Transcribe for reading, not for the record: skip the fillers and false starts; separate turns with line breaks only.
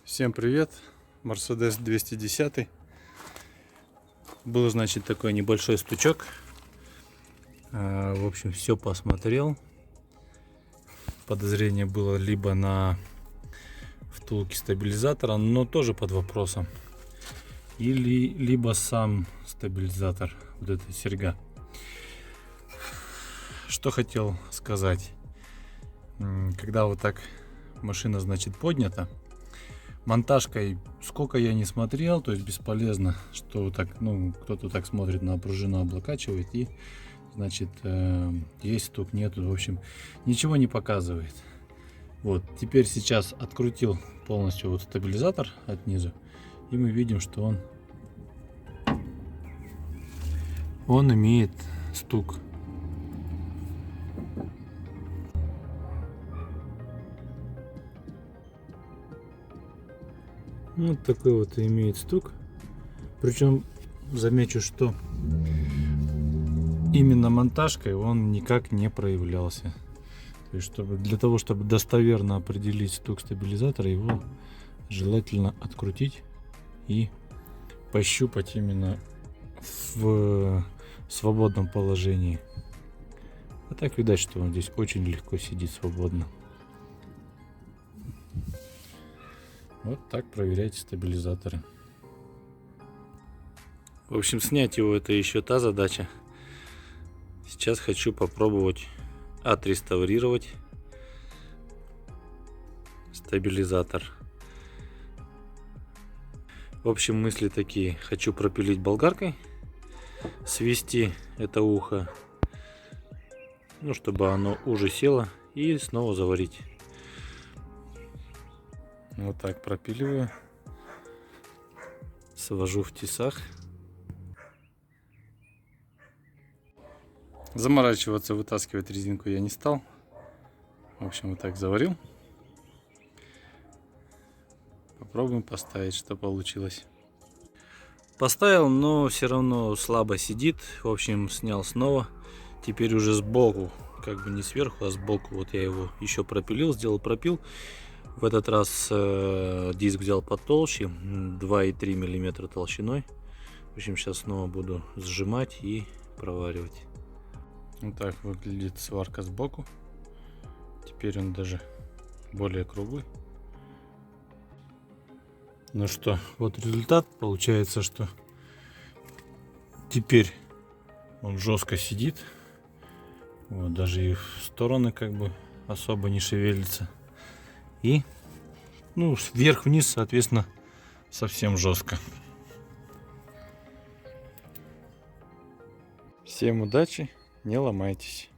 Всем привет! Mercedes 210. Был, значит, такой небольшой стучок. В общем, все посмотрел. Подозрение было либо на втулке стабилизатора, но тоже под вопросом. Или либо сам стабилизатор, вот эта серьга. Что хотел сказать. Когда вот так машина, значит, поднята, монтажкой сколько я не смотрел, то есть бесполезно, что так, ну, кто-то так смотрит на пружину, облокачивает и, значит, есть стук, нету, в общем, ничего не показывает. Вот, теперь сейчас открутил полностью вот стабилизатор от низу, и мы видим, что он имеет стук. Вот такой вот имеет стук. Причем замечу, что именно монтажкой он никак не проявлялся. То есть, для того, чтобы достоверно определить стук стабилизатора, его желательно открутить и пощупать именно в свободном положении. А так видать, что он здесь очень легко сидит свободно. Вот так проверяйте стабилизаторы. В общем, снять его — это еще та задача. Сейчас хочу попробовать отреставрировать стабилизатор. В общем, мысли такие. Хочу пропилить болгаркой, свести это ухо, ну, чтобы оно уже село, и снова заварить. Вот так пропиливаю, свожу в тесах. Заморачиваться, вытаскивать резинку я не стал. В общем, вот так заварил. Попробуем поставить, что получилось. Поставил, но все равно слабо сидит. В общем, снял снова. Теперь уже сбоку, как бы не сверху, а сбоку. Вот я его еще пропилил, сделал пропил. В этот раз диск взял потолще, 2,3 мм толщиной. В общем, сейчас снова буду сжимать и проваривать. Вот так выглядит сварка сбоку. Теперь он даже более круглый. Ну что, вот результат. Получается, что теперь он жестко сидит. Вот, даже и в стороны как бы особо не шевелится. И, ну, вверх-вниз, соответственно, совсем жестко. Всем удачи, не ломайтесь.